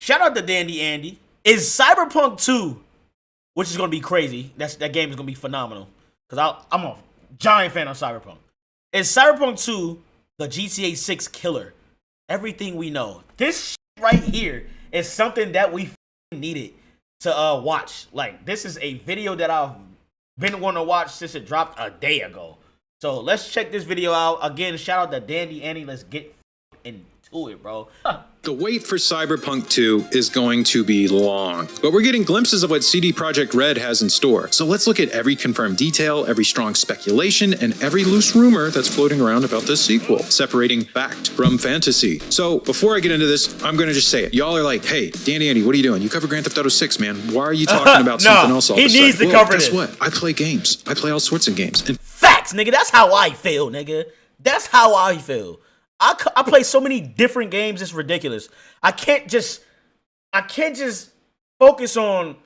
shout out to Dandy Andy. Is Cyberpunk 2, which is going to be crazy, that game is going to be phenomenal, because I'm a giant fan of Cyberpunk. Is Cyberpunk 2 the GTA 6 killer? Everything we know. This shit right here is something that we needed to watch. Like, this is a video that I've been wanting to watch since it dropped a day ago. So let's check this video out. Again, shout out to Dandy Andy. Let's get into it, bro. The wait for Cyberpunk 2 is going to be long, but we're getting glimpses of what CD Projekt Red has in store. So let's look at every confirmed detail, every strong speculation, and every loose rumor that's floating around about this sequel, separating fact from fantasy. So before I get into this, I'm going to just say it. Y'all are like, hey, Danny Andy, what are you doing? You cover Grand Theft Auto 6, man. Why are you talking about something else all of a sudden? He needs to cover this. Guess what? I play games. I play all sorts of games. And facts, nigga. That's how I feel, nigga. That's how I feel. I play so many different games, it's ridiculous. I can't just focus on,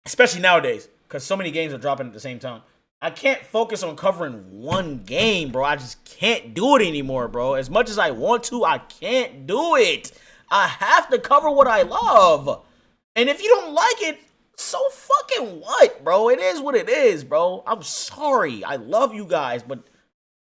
especially nowadays, because so many games are dropping at the same time. I can't focus on covering one game, bro. I just can't do it anymore, bro. As much as I want to, I can't do it. I have to cover what I love. And if you don't like it, so fucking what, bro? It is what it is, bro. I'm sorry. I love you guys, but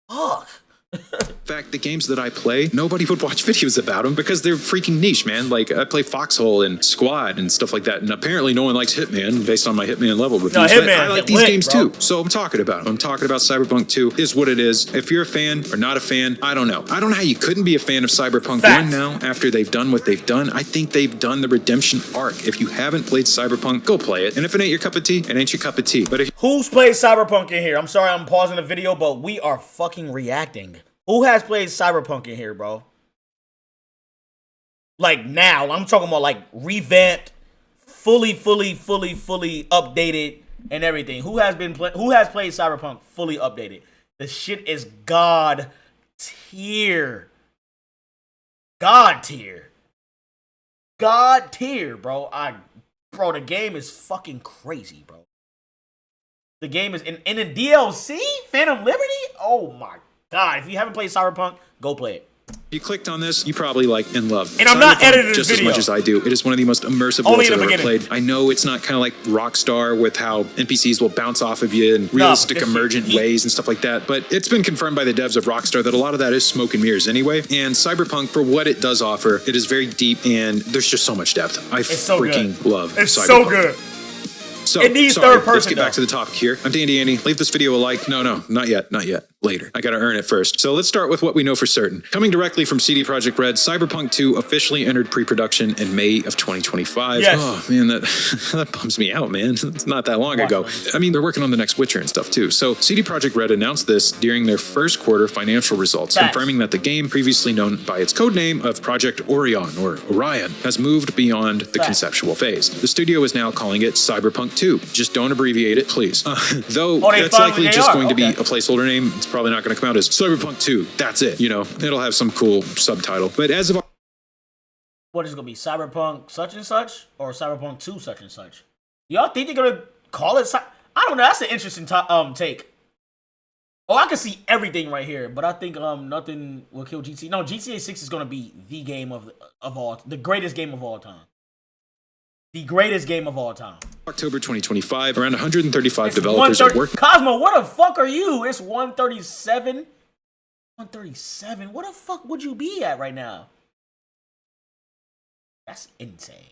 fuck. in fact, the games that I play, nobody would watch videos about them because they're freaking niche, man. Like, I play Foxhole and Squad and stuff like that, and apparently no one likes Hitman based on my Hitman level reviews. No, Hitman, I like these games too, so I'm talking about them. I'm talking about Cyberpunk 2 is what it is. If you're a fan or not a fan, I don't know. I don't know how you couldn't be a fan of Cyberpunk 1 now after they've done what they've done. I think they've done the redemption arc. If you haven't played Cyberpunk, go play it. And if it ain't your cup of tea, it ain't your cup of tea. But if who's played Cyberpunk in here? I'm sorry I'm pausing the video, but we are fucking reacting. Who has played Cyberpunk in here, bro? Like now, I'm talking about like revamped, fully updated and everything. Who has played Cyberpunk fully updated? The shit is God tier. God tier. God tier, bro. Bro, the game is fucking crazy, bro. The game is in the DLC, Phantom Liberty? Oh my God, if you haven't played Cyberpunk, go play it. You clicked on this, you probably like in love. And I'm not editing this just video. as much as I do. It is one of the most immersive worlds I've ever played. I know it's not kind of like Rockstar with how NPCs will bounce off of you in realistic emergent ways and stuff like that, but it's been confirmed by the devs of Rockstar that a lot of that is smoke and mirrors anyway. And Cyberpunk, for what it does offer, it is very deep and there's just so much depth. I freaking love Cyberpunk. It's so good. So, it needs third person. Let's get back to the topic here. I'm Dandy Andy. Leave this video a like. No, not yet. Later. I gotta earn it first. So let's start with what we know for certain. Coming directly from CD Projekt Red, Cyberpunk 2 officially entered pre-production in May of 2025. Yes. Oh man, that bums me out, man. It's not that long ago. I mean, they're working on the next Witcher and stuff too. So CD Projekt Red announced this during their first quarter financial results, confirming that the game, previously known by its codename of Project Orion or Orion, has moved beyond the conceptual phase. The studio is now calling it Cyberpunk 2. Just don't abbreviate it, please. Though that's likely just going to be a placeholder name. It's probably not going to come out as Cyberpunk 2. That's it. You know, it'll have some cool subtitle. But as of what is it going to be? Cyberpunk such and such or Cyberpunk 2 such and such? Y'all think they're going to call it? I don't know. That's an interesting take. Oh, I can see everything right here, but I think nothing will kill GTA. No, GTA 6 is going to be the game of all, the greatest game of all time. The greatest game of all time. October 2025, around 135 developers are working. Cosmo, what the fuck are you? It's 137. 137. What the fuck would you be at right now? That's insane.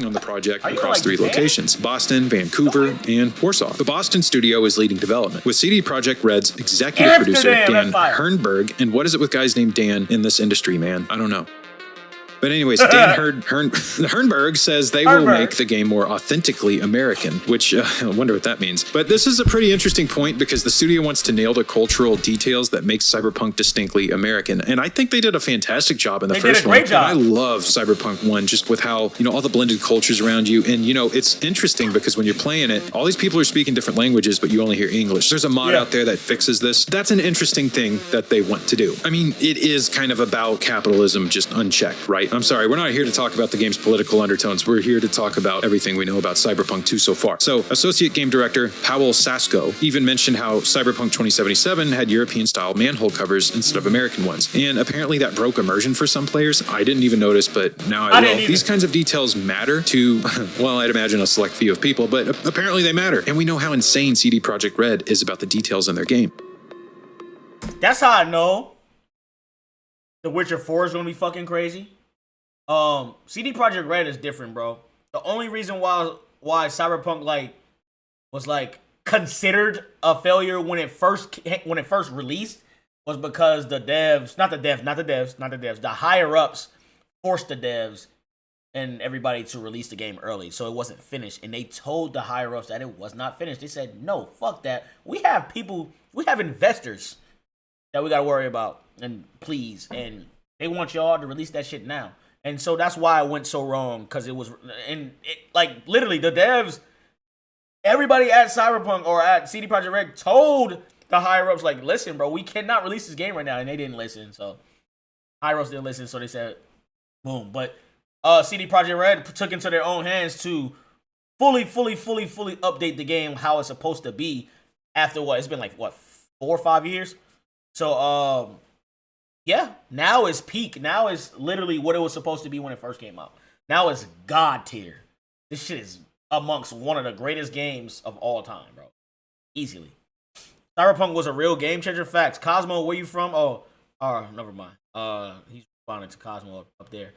On the project across three locations: Boston, Vancouver, and Warsaw. The Boston studio is leading development, with CD Projekt Red's executive producer Dan Hernberg. And what is it with guys named Dan in this industry, man? I don't know. But anyways, Dan Hernberg says they will make the game more authentically American, which I wonder what that means. But this is a pretty interesting point because the studio wants to nail the cultural details that make Cyberpunk distinctly American. And I think they did a fantastic job in the first one. And I love Cyberpunk 1 just with how, you know, all the blended cultures around you. And, you know, it's interesting because when you're playing it, all these people are speaking different languages, but you only hear English. There's a mod out there that fixes this. That's an interesting thing that they want to do. I mean, it is kind of about capitalism just unchecked, right? I'm sorry, we're not here to talk about the game's political undertones. We're here to talk about everything we know about Cyberpunk 2 so far. So, Associate Game Director Powell Sasko even mentioned how Cyberpunk 2077 had European-style manhole covers instead of American ones. And apparently that broke immersion for some players. I didn't even notice, but now I will. These kinds of details matter to, well, I'd imagine a select few of people, but apparently they matter. And we know how insane CD Projekt Red is about the details in their game. That's how I know The Witcher 4 is going to be fucking crazy. CD Projekt Red is different, bro. The only reason why Cyberpunk was considered a failure when it first released was because the higher ups forced the devs and everybody to release the game early, so it wasn't finished. And they told the higher ups that it was not finished. They said, "No, fuck that. We have investors that we got to worry about, and please, and they want y'all to release that shit now." And so that's why it went so wrong, because it was, literally the devs, everybody at Cyberpunk or at CD Projekt Red told the higher ups, listen, bro, we cannot release this game right now, and they didn't listen. So higher ups didn't listen, so they said, boom. But CD Projekt Red took into their own hands to fully update the game how it's supposed to be after it's been 4 or 5 years. So yeah, now it's peak. Now it's literally what it was supposed to be when it first came out. Now it's God tier. This shit is amongst one of the greatest games of all time, bro. Easily. Cyberpunk was a real game changer. Facts. Cosmo, where you from? Oh, never mind. He's responding to Cosmo up there.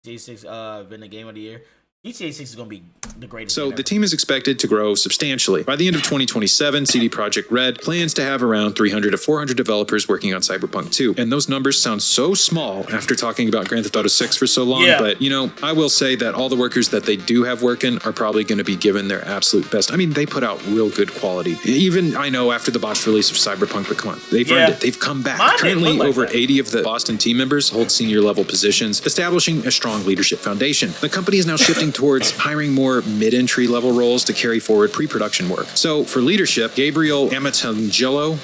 GTA 6 been the game of the year. GTA 6 is going to be the greatest. So the team is expected to grow substantially. By the end of 2027, CD Projekt Red plans to have around 300 to 400 developers working on Cyberpunk 2. And those numbers sound so small after talking about Grand Theft Auto 6 for so long. Yeah. But, I will say that all the workers that they do have working are probably going to be given their absolute best. I mean, they put out real good quality. Even, I know, after the botched release of Cyberpunk, but come on, they've earned it. They've come back. Currently, over 80 of the Boston team members hold senior level positions, establishing a strong leadership foundation. The company is now shifting towards hiring more mid-entry level roles to carry forward pre-production work. So for leadership, Gabriel Amatangelo.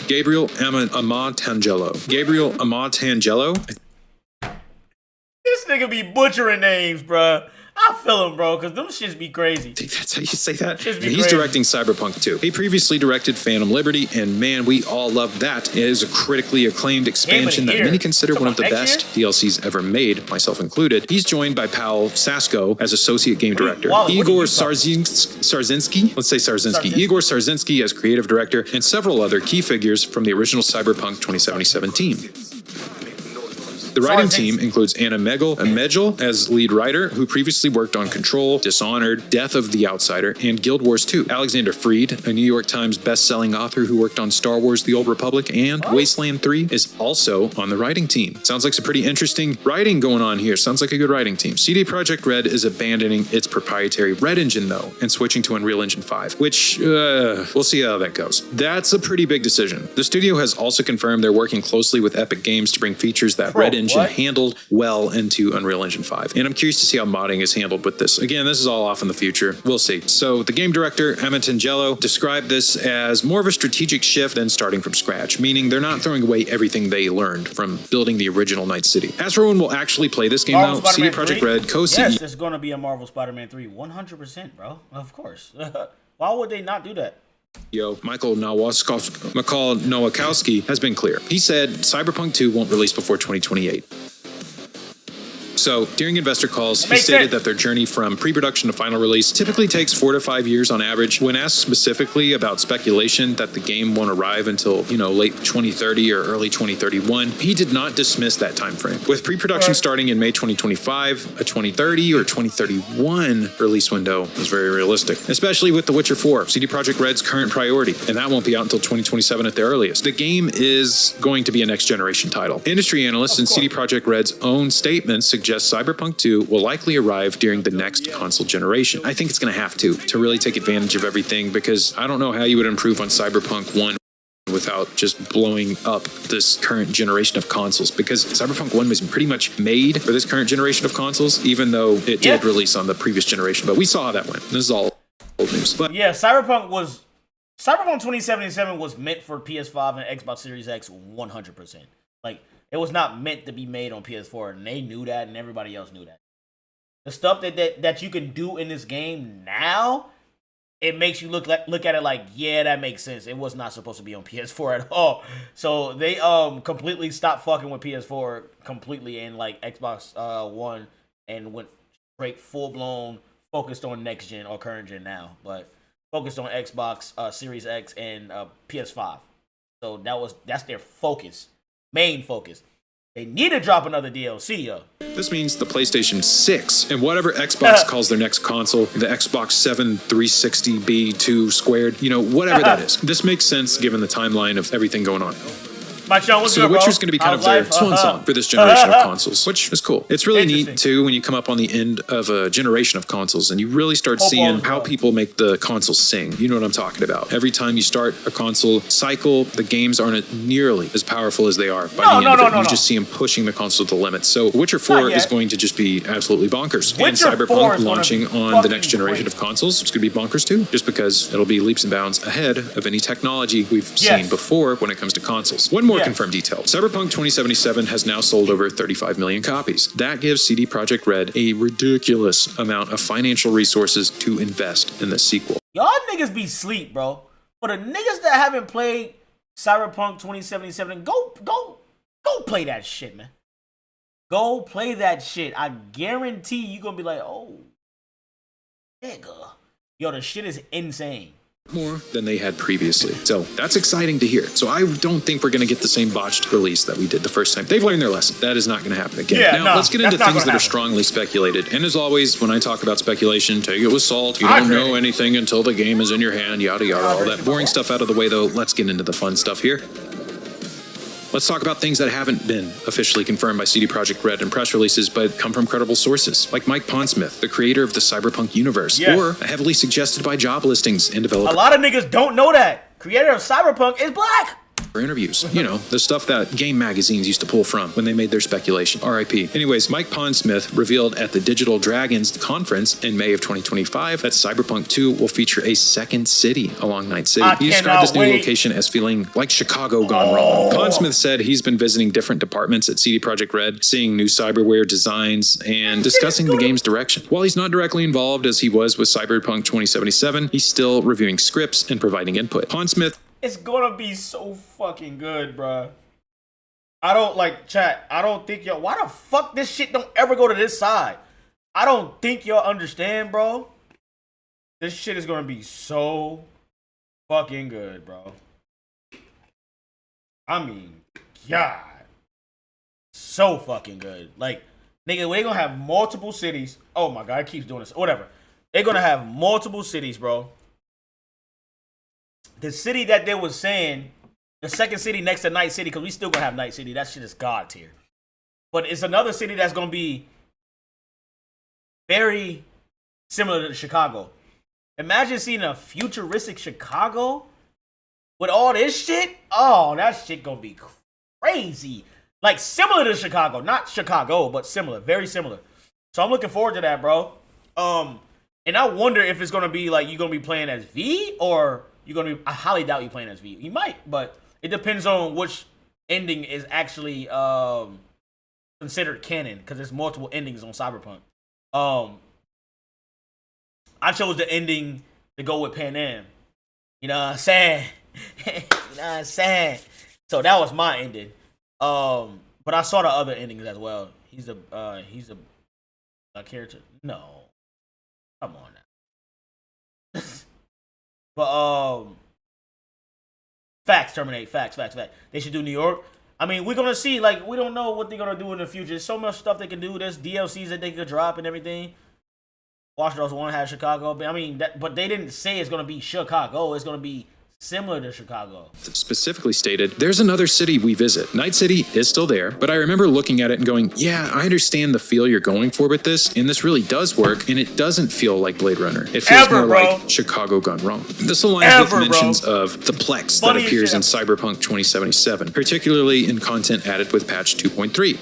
This nigga be butchering names, bruh. I feel him, bro, because them shits be crazy. That's how you say that? He's directing Cyberpunk 2. He previously directed Phantom Liberty, and man, we all love that. It is a critically acclaimed expansion that many consider one of the best DLCs ever made, myself included. He's joined by Powell Sasko as Associate Game Director. Igor Sarzinski, let's say Sarzinski. Igor Sarzinski as Creative Director, and several other key figures from the original Cyberpunk 2077 team. The writing team includes Anna Megel as lead writer, who previously worked on Control, Dishonored, Death of the Outsider, and Guild Wars 2. Alexander Freed, a New York Times best-selling author who worked on Star Wars The Old Republic and Wasteland 3, is also on the writing team. Sounds like some pretty interesting writing going on here. Sounds like a good writing team. CD Projekt Red is abandoning its proprietary Red Engine, though, and switching to Unreal Engine 5, which, we'll see how that goes. That's a pretty big decision. The studio has also confirmed they're working closely with Epic Games to bring features that Red Engine handled well into Unreal Engine 5. And I'm curious to see how modding is handled with this. Again, this is all off in the future. We'll see. So the game director, Amatangelo, described this as more of a strategic shift than starting from scratch, meaning they're not throwing away everything they learned from building the original Night City. As for when we'll actually play this game now, CD Projekt Red co-CEO... Yes, there's going to be a Marvel Spider-Man 3. 100%, bro. Of course. Why would they not do that? Michael Nowakowski has been clear. He said Cyberpunk 2 won't release before 2028. So, during investor calls, he stated that their journey from pre-production to final release typically takes 4 to 5 years on average. When asked specifically about speculation that the game won't arrive until, late 2030 or early 2031, he did not dismiss that time frame. With pre-production starting in May 2025, a 2030 or 2031 release window is very realistic, especially with The Witcher 4, CD Projekt Red's current priority, and that won't be out until 2027 at the earliest. The game is going to be a next-generation title. Industry analysts and CD Projekt Red's own statements suggest Cyberpunk 2 will likely arrive during the next console generation. I think it's going to have to really take advantage of everything, because I don't know how you would improve on Cyberpunk 1 without just blowing up this current generation of consoles, because Cyberpunk 1 was pretty much made for this current generation of consoles, even though it did release on the previous generation. But we saw how that went. This is all old news. But yeah, Cyberpunk 2077 was meant for PS5 and Xbox Series X 100%. It was not meant to be made on PS4, and they knew that, and everybody else knew that. The stuff that you can do in this game now, it makes you look at it like, yeah, that makes sense. It was not supposed to be on PS4 at all. So they completely stopped fucking with PS4 completely and like Xbox One and went straight full blown focused on next gen or current gen now, but focused on Xbox Series X and PS5. So that's their focus, main focus. They need to drop another DLC, yo. This means the PlayStation 6 and whatever Xbox calls their next console, the Xbox 7 360B2 squared, whatever that is. This makes sense given the timeline of everything going on. Mike Sean, what's so good, The Witcher's going to be kind of their swan song for this generation of consoles, which is cool. It's really neat, too, when you come up on the end of a generation of consoles and you really start seeing how people make the consoles sing. You know what I'm talking about. Every time you start a console cycle, the games aren't nearly as powerful as they are by the end of it. You just see them pushing the console to the limit. So Witcher 4 is going to just be absolutely bonkers. And Cyberpunk launching on the next generation of consoles, it's going to be bonkers, too, just because it'll be leaps and bounds ahead of any technology we've seen before when it comes to consoles. One more confirmed detail. Cyberpunk 2077 has now sold over 35 million copies. That gives CD Projekt Red a ridiculous amount of financial resources to invest in this sequel. Y'all niggas be sleep, bro. For the niggas that haven't played Cyberpunk 2077, go play that shit, man. Go play that shit. I guarantee you gonna be like, oh, nigga. Yo, the shit is insane. More than they had previously. So that's exciting to hear. So I don't think we're going to get the same botched release that we did the first time. They've learned their lesson. That is not going to happen again. Now, let's get into things that are strongly speculated. And as always, when I talk about speculation, take it with salt. You don't know anything until the game is in your hand, yada, yada. All that boring stuff out of the way, though. Let's get into the fun stuff here. Let's talk about things that haven't been officially confirmed by CD Projekt Red in press releases, but come from credible sources, like Mike Pondsmith, the creator of the Cyberpunk universe, or heavily suggested by job listings and developers. A lot of niggas don't know that. Creator of Cyberpunk is black. For interviews, the stuff that game magazines used to pull from when they made their speculation. R.I.P. Anyways, Mike Pondsmith revealed at the Digital Dragons conference in May of 2025 that Cyberpunk 2 will feature a second city along Night City. He described this new location as feeling like Chicago gone wrong. Pondsmith said he's been visiting different departments at CD Projekt Red, seeing new cyberware designs, and discussing the game's direction. While he's not directly involved as he was with Cyberpunk 2077, he's still reviewing scripts and providing input. Pondsmith, it's gonna be so fucking good, bruh. I don't think y'all... Why the fuck this shit don't ever go to this side? I don't think y'all understand, bro. This shit is gonna be so fucking good, bro. I mean, God. So fucking good. Like, nigga, we're gonna have multiple cities. Oh my God, it keeps doing this. Whatever. They're gonna have multiple cities, bro. The city that they was saying, the second city next to Night City, because we still gonna have Night City. That shit is God tier. But it's another city that's gonna be very similar to Chicago. Imagine seeing a futuristic Chicago with all this shit. Oh, that shit gonna be crazy. Like similar to Chicago, not Chicago, but similar, very similar. So I'm looking forward to that, bro. And I wonder if it's gonna be like you're gonna be playing as V or you're gonna be. I highly doubt you playing as V. You might, but it depends on which ending is actually considered canon because there's multiple endings on Cyberpunk. I chose the ending to go with Pan Am. You know what I'm saying? You know what I'm saying? So that was my ending. But I saw the other endings as well. He's a character. No, come on now. But facts terminate. Facts. They should do New York. I mean, we're gonna see. Like, we don't know what they're gonna do in the future. There's so much stuff they can do. There's DLCs that they could drop and everything. Watch Dogs 1 has Chicago. But I mean, but they didn't say it's gonna be Chicago. It's gonna be similar to Chicago. Specifically stated, there's another city we visit. Night City is still there, but I remember looking at it and going, yeah, I understand the feel you're going for with this, and this really does work, and it doesn't feel like Blade Runner. It feels more like Chicago gone wrong. This aligns with mentions of the Plex that appears in Cyberpunk 2077, particularly in content added with patch 2.3.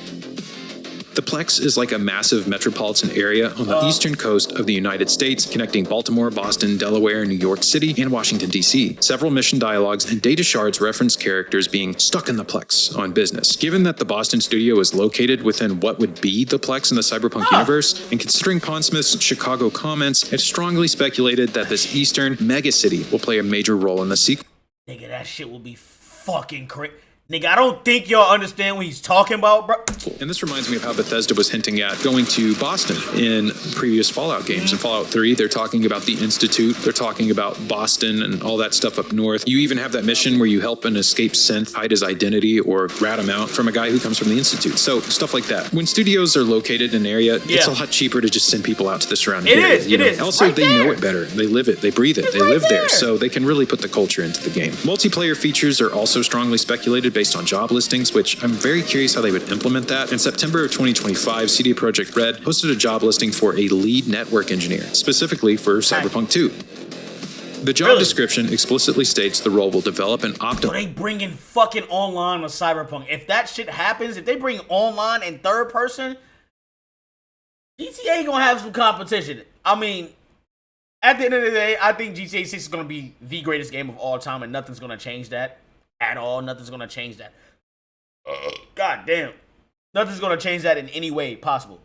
The Plex is like a massive metropolitan area on the eastern coast of the United States, connecting Baltimore, Boston, Delaware, New York City, and Washington, D.C. Several mission dialogues and data shards reference characters being stuck in the Plex on business. Given that the Boston studio is located within what would be the Plex in the Cyberpunk universe, and considering Pondsmith's Chicago comments, it's strongly speculated that this eastern megacity will play a major role in the sequel. Nigga, that shit will be fucking crazy. Nigga, I don't think y'all understand what he's talking about, bro. And this reminds me of how Bethesda was hinting at going to Boston in previous Fallout games. In Fallout 3, they're talking about the Institute. They're talking about Boston and all that stuff up north. You even have that mission where you help an escaped synth hide his identity or rat him out from a guy who comes from the Institute. So stuff like that. When studios are located in an area, it's a lot cheaper to just send people out to the surrounding area. It is. Also, right they know it better. They live it. They breathe it. They live there. So they can really put the culture into the game. Multiplayer features are also strongly speculated based on job listings, which I'm very curious how they would implement that. In September of 2025, CD Projekt Red posted a job listing for a lead network engineer, specifically for Cyberpunk 2. The job description explicitly states the role will develop and optimize. So they bringing fucking online with Cyberpunk. If that shit happens, if they bring online and third person, GTA gonna have some competition. I mean, at the end of the day, I think GTA 6 is gonna be the greatest game of all time, and nothing's gonna change that at all. Nothing's gonna change that. God damn. Nothing's gonna change that in any way possible.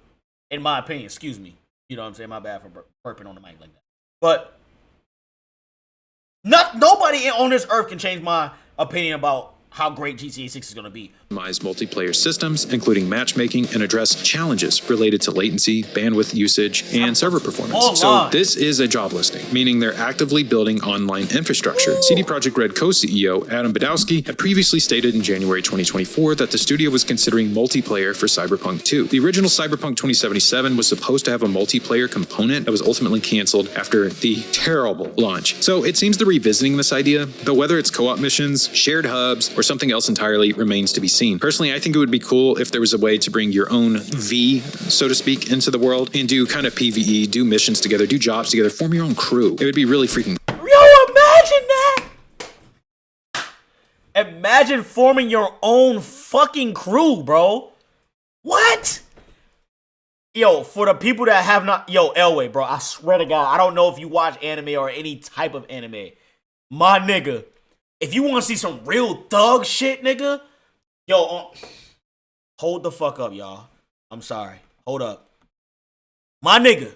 In my opinion, excuse me. You know what I'm saying? My bad for burping on the mic like that. But nobody on this earth can change my opinion about how great GTA 6 is going to be. Multiplayer systems, including matchmaking, and address challenges related to latency, bandwidth usage, and server performance. So this is a job listing, meaning they're actively building online infrastructure. CD Projekt Red co-CEO Adam Badowski had previously stated in January 2024 that the studio was considering multiplayer for Cyberpunk 2. The original Cyberpunk 2077 was supposed to have a multiplayer component that was ultimately canceled after the terrible launch. So it seems they're revisiting this idea, though whether it's co-op missions, shared hubs, or something else entirely remains to be seen. Personally, I think it would be cool if there was a way to bring your own V, so to speak, into the world and do kind of PvE, do missions together, do jobs together, form your own crew. It would be really freaking... Yo, imagine that! Imagine forming your own fucking crew, bro. What? Yo, for the people that have not... Yo, Elway, bro, I swear to God, I don't know if you watch anime or any type of anime. My nigga, if you want to see some real thug shit, nigga, yo, hold the fuck up, y'all. I'm sorry. Hold up. My nigga,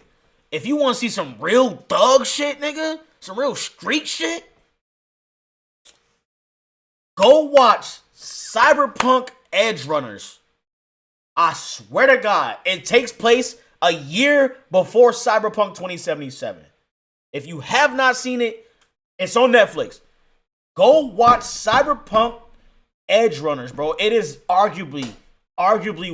if you want to see some real thug shit, nigga, some real street shit, go watch Cyberpunk Edge Runners. I swear to God, it takes place a year before Cyberpunk 2077. If you have not seen it, it's on Netflix. Go watch Cyberpunk Edge Runners, bro. It is arguably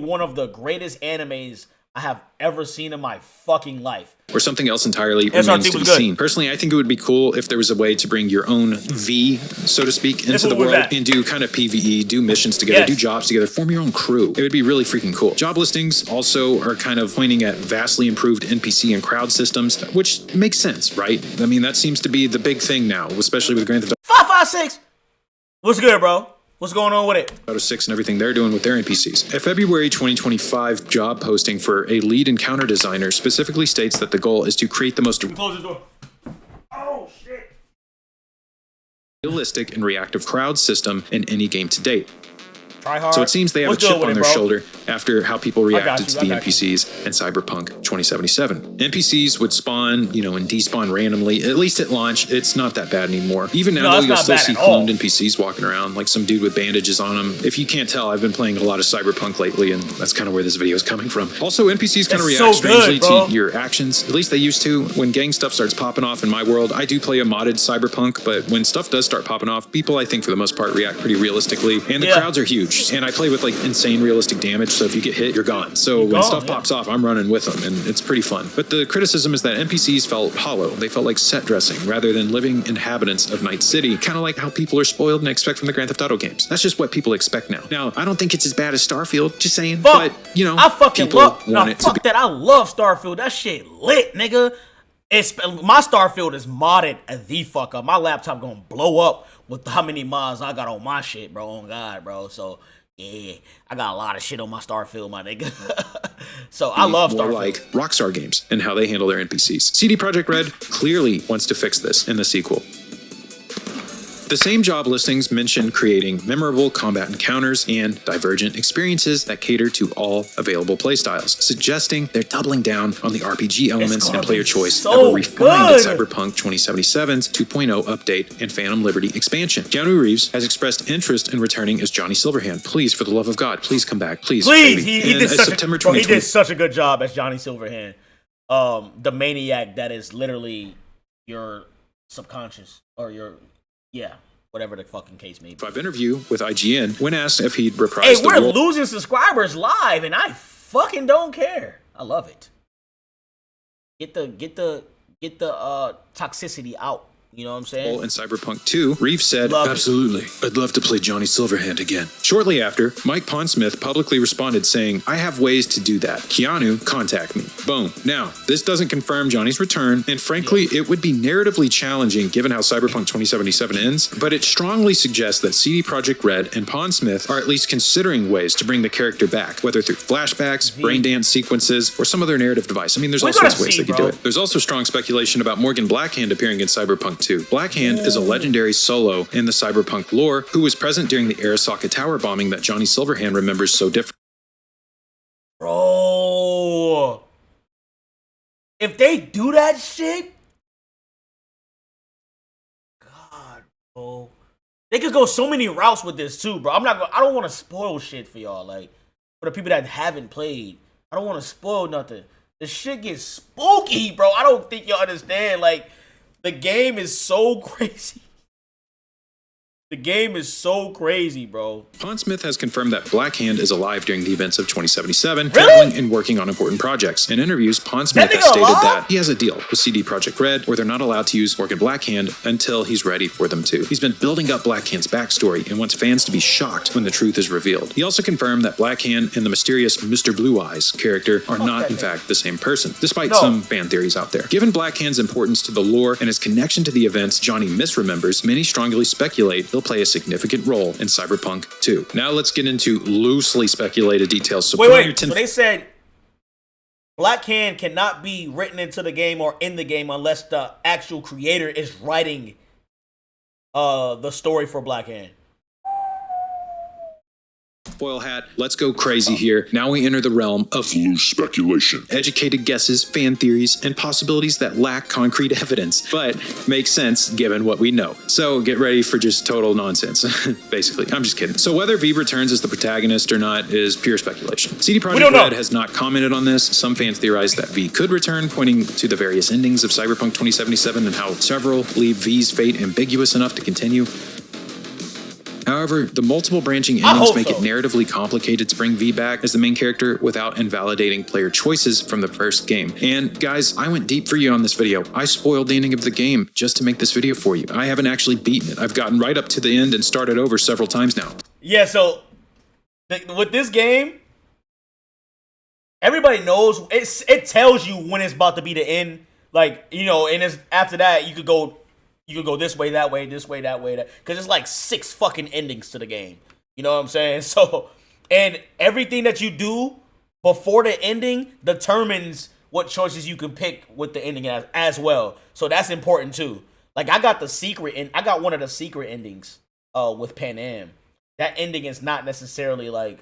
one of the greatest animes I have ever seen in my fucking life. Or something else entirely remains to be seen. Personally, I think it would be cool if there was a way to bring your own V, so to speak, into the world and do kind of PvE, do missions together, do jobs together, form your own crew. It would be really freaking cool. Job listings also are kind of pointing at vastly improved NPC and crowd systems, which makes sense, right? I mean, that seems to be the big thing now, especially with Grand Theft 556. What's good, bro? What's going on with it? Auto 6 and everything they're doing with their NPCs. A February 2025 job posting for a lead encounter designer specifically states that the goal is to create the most close the door. Oh, shit. realistic and reactive crowd system in any game to date. Try hard. So it seems they have a chip on their shoulder after how people reacted to the NPCs in Cyberpunk 2077. NPCs would spawn, and despawn randomly. At least at launch, it's not that bad anymore. Even now, though, you'll still see cloned NPCs walking around, like some dude with bandages on him. If you can't tell, I've been playing a lot of Cyberpunk lately, and that's kind of where this video is coming from. Also, NPCs kind of react strangely to your actions. At least they used to. When gang stuff starts popping off in my world, I do play a modded Cyberpunk, but when stuff does start popping off, people, I think, for the most part, react pretty realistically. And the crowds are huge. And I play with insane realistic damage, so if you get hit, you're gone. So when stuff pops off, I'm running with them, and it's pretty fun. But the criticism is that NPCs felt hollow. They felt like set dressing rather than living inhabitants of Night City, kind of like how people are spoiled and expect from the Grand Theft Auto games. That's just what people expect now. Now, I don't think it's as bad as Starfield, just saying, but, I fucking love that. I love Starfield. That shit lit, nigga. My Starfield is modded as the fuck up. My laptop gonna blow up with how many mods I got on my shit, bro. On God, bro. So Yeah, I got a lot of shit on my Starfield, my nigga. So I love Starfield. More like Rockstar Games and how they handle their NPCs. CD Projekt Red clearly wants to fix this in the sequel. The same job listings mention creating memorable combat encounters and divergent experiences that cater to all available playstyles, suggesting they're doubling down on the RPG elements and player choice that were refined in Cyberpunk 2077's 2.0 update and Phantom Liberty expansion. Keanu Reeves has expressed interest in returning as Johnny Silverhand. Please, for the love of God, please come back. Please, he did such a good job as Johnny Silverhand. The maniac that is literally your subconscious or your... Yeah, whatever the fucking case may be. Interview with IGN when asked if he'd reprise the role. Hey, we're losing subscribers live, and I fucking don't care. I love it. Get the toxicity out. You know what I'm saying? In Cyberpunk 2, Reeves said, "Absolutely, I'd love to play Johnny Silverhand again." Shortly after, Mike Pondsmith publicly responded saying, "I have ways to do that. Keanu, contact me." Boom. Now, this doesn't confirm Johnny's return, and frankly, it would be narratively challenging given how Cyberpunk 2077 ends, but it strongly suggests that CD Projekt Red and Pondsmith are at least considering ways to bring the character back, whether through flashbacks, brain dance sequences, or some other narrative device. I mean, there's all sorts of ways they could do it. There's also strong speculation about Morgan Blackhand appearing in Cyberpunk 2. Blackhand is a legendary solo in the Cyberpunk lore who was present during the Arasaka Tower bombing that Johnny Silverhand remembers so different. Bro, if they do that shit, God, bro, they could go so many routes with this too, bro. I don't want to spoil shit for y'all, like for the people that haven't played. I don't want to spoil nothing. The shit gets spooky, bro. I don't think y'all understand, like. The game is so crazy. The game is so crazy, bro. Pondsmith has confirmed that Blackhand is alive during the events of 2077, traveling and working on important projects. In interviews, Pondsmith has stated that he has a deal with CD Projekt Red where they're not allowed to use Morgan Blackhand until he's ready for them to. He's been building up Blackhand's backstory and wants fans to be shocked when the truth is revealed. He also confirmed that Blackhand and the mysterious Mr. Blue Eyes character are not, in fact, the same person, despite some fan theories out there. Given Blackhand's importance to the lore and his connection to the events Johnny misremembers, many strongly speculate he'll play a significant role in Cyberpunk 2. Now let's get into loosely speculated details. So wait. So they said Blackhand cannot be written into the game or in the game unless the actual creator is writing the story for Blackhand. Foil hat, let's go crazy here. Now we enter the realm of loose speculation. Educated guesses, fan theories, and possibilities that lack concrete evidence, but make sense given what we know. So get ready for just total nonsense. Basically, I'm just kidding. So whether V returns as the protagonist or not is pure speculation. CD Projekt Red has not commented on this. Some fans theorize that V could return, pointing to the various endings of Cyberpunk 2077 and how several leave V's fate ambiguous enough to continue. However, the multiple branching endings make it narratively complicated to bring V back as the main character without invalidating player choices from the first game. And guys, I went deep for you on this video. I spoiled the ending of the game just to make this video for you. I haven't actually beaten it. I've gotten right up to the end and started over several times now. Yeah, so with this game, everybody knows it tells you when it's about to be the end. Like, you know, and it's after that you could go this way, that way, this way, that way, because it's like 6 fucking endings to the game. You know what I'm saying? So, and everything that you do before the ending determines what choices you can pick with the ending as well. So that's important too. Like I got one of the secret endings with Pan Am. That ending is not necessarily like,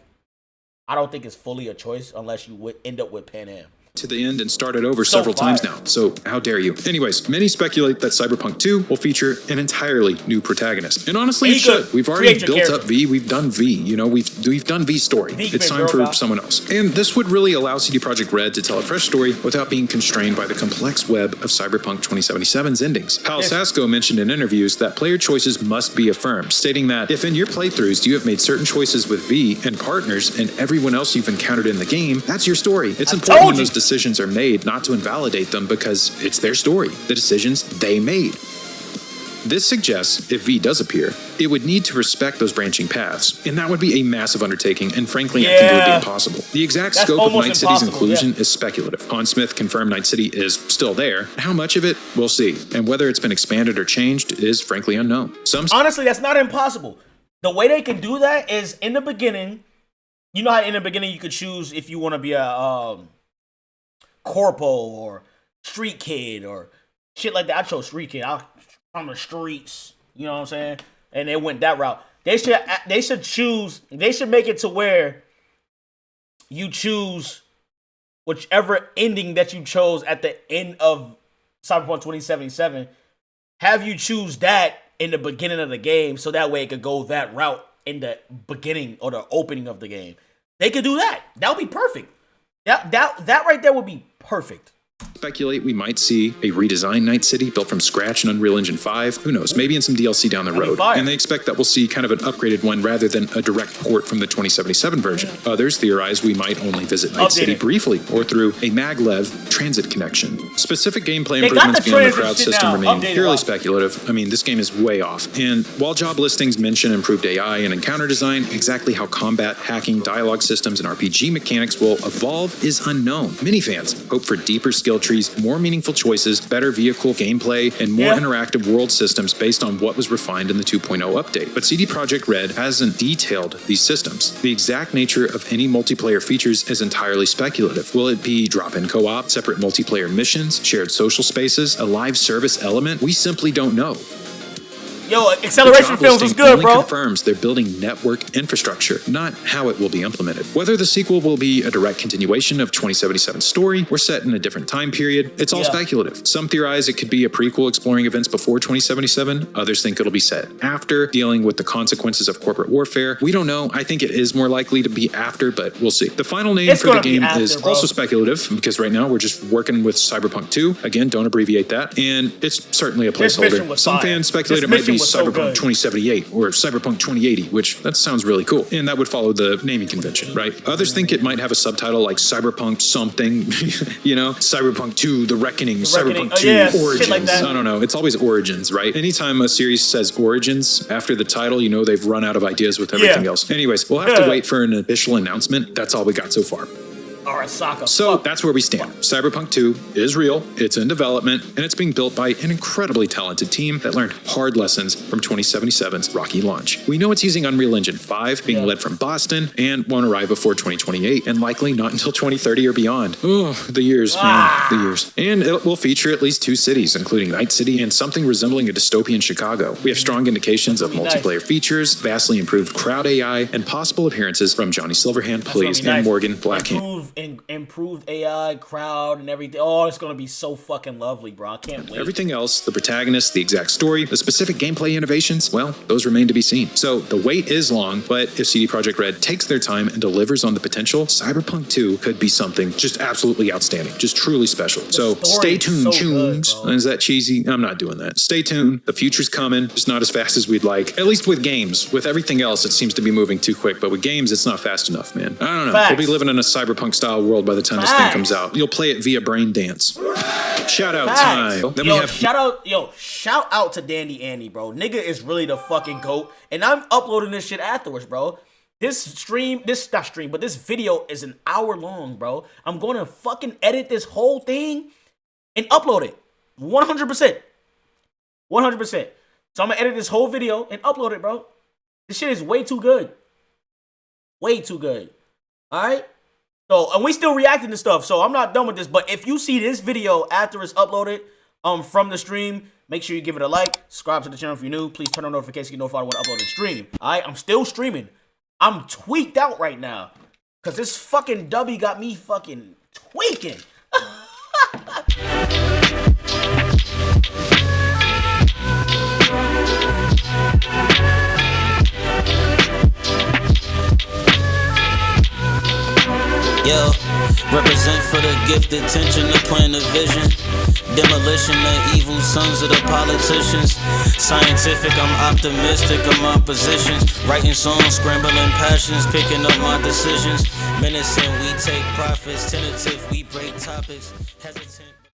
I don't think it's fully a choice unless you would end up with Pan Am. To the end and started over several times now, so how dare you. Anyways, many speculate that Cyberpunk 2 will feature an entirely new protagonist. And honestly, it should. We've already built up V, we've done V, you know, we've done V's story. It's time for someone else. And this would really allow CD Projekt Red to tell a fresh story without being constrained by the complex web of Cyberpunk 2077's endings. Pal Sasko mentioned in interviews that player choices must be affirmed, stating that if in your playthroughs you have made certain choices with V and partners and everyone else you've encountered in the game, that's your story. It's important when those decisions are made not to invalidate them because it's their story, the decisions they made. This suggests if V does appear, it would need to respect those branching paths, and that would be a massive undertaking, and frankly, I think it would be impossible. The exact scope of Night City's inclusion is speculative. Pondsmith confirmed Night City is still there. How much of it, we'll see, and whether it's been expanded or changed is frankly unknown. Honestly, that's not impossible. The way they can do that is in the beginning. You know how in the beginning you could choose if you want to be a corpo or street kid or shit like that. I chose street kid. I'm from the streets. You know what I'm saying? And they went that route. They should make it to where you choose whichever ending that you chose at the end of Cyberpunk 2077. Have you choose that in the beginning of the game, so that way it could go that route in the beginning or the opening of the game. They could do that. That would be perfect. That right there would be perfect. Speculate we might see a redesigned Night City built from scratch in Unreal Engine 5. Who knows? Maybe in some DLC down the road. And they expect that we'll see kind of an upgraded one rather than a direct port from the 2077 version. Others theorize we might only visit Night City briefly or through a maglev transit connection. Specific gameplay improvements beyond the crowd system remain purely speculative. I mean, this game is way off. And while job listings mention improved AI and encounter design, exactly how combat, hacking, dialogue systems, and RPG mechanics will evolve is unknown. Many fans hope for deeper skill trees, more meaningful choices, better vehicle gameplay, and more interactive world systems based on what was refined in the 2.0 update. But CD Projekt Red hasn't detailed these systems. The exact nature of any multiplayer features is entirely speculative. Will it be drop-in co-op, separate multiplayer missions, shared social spaces, a live service element? We simply don't know. Yo, Acceleration Films was good, bro. Confirms they're building network infrastructure, not how it will be implemented. Whether the sequel will be a direct continuation of 2077's story or set in a different time period, it's all speculative. Some theorize it could be a prequel exploring events before 2077. Others think it'll be set after, dealing with the consequences of corporate warfare. We don't know. I think it is more likely to be after, but we'll see. The final name for the game is also speculative because right now we're just working with Cyberpunk 2. Again, don't abbreviate that. And it's certainly a placeholder. Some fans speculate it might be Cyberpunk 2078 or Cyberpunk 2080, which that sounds really cool. And that would follow the naming convention, right? Others think it might have a subtitle like Cyberpunk something, you know, Cyberpunk 2, The Reckoning, Cyberpunk 2, Origins. Like I don't know. It's always Origins, right? Anytime a series says Origins after the title, you know they've run out of ideas with everything else. Anyways, we'll have to wait for an official announcement. That's all we got so far. So that's where we stand. Cyberpunk 2 is real, it's in development, and it's being built by an incredibly talented team that learned hard lessons from 2077's rocky launch. We know it's using Unreal Engine 5, being led from Boston, and won't arrive before 2028, and likely not until 2030 or beyond. Oh, the years, man, the years. And it will feature at least 2 cities, including Night City and something resembling a dystopian Chicago. We have strong indications of multiplayer features, vastly improved crowd AI, and possible appearances from Johnny Silverhand, and Morgan Blackhand. Improved AI, crowd, and everything. Oh, it's gonna be so fucking lovely, bro. I can't wait. Everything else, the protagonist, the exact story, the specific gameplay innovations, well, those remain to be seen. So the wait is long, but if CD Projekt Red takes their time and delivers on the potential, Cyberpunk 2 could be something just absolutely outstanding, just truly special. So stay tuned, tunes. Is that cheesy? I'm not doing that. Stay tuned. The future's coming, just not as fast as we'd like. At least with games. With everything else, it seems to be moving too quick, but with games, it's not fast enough, man. I don't know. We'll be living in a Cyberpunk style world by the time this thing comes out. You'll play it via brain dance. Shout out time. Then shout out to Dandy Andy, bro. Nigga is really the fucking GOAT. And I'm uploading this shit afterwards, bro. This video is an hour long, bro. I'm going to fucking edit this whole thing and upload it. 100%. 100%. So I'm gonna edit this whole video and upload it, bro. This shit is way too good. Way too good. Alright? So, and we still reacting to stuff, so I'm not done with this. But if you see this video after it's uploaded from the stream, make sure you give it a like, subscribe to the channel if you're new. Please turn on notifications to get notified when I upload and stream. Alright, I'm still streaming. I'm tweaked out right now. Cause this fucking W got me fucking tweaking. Yo, represent for the gifted, attention to plan the vision. Demolition of evil sons of the politicians. Scientific, I'm optimistic of my positions. Writing songs, scrambling passions, picking up my decisions. Menacing, we take profits. Tentative, we break topics. Hesitant.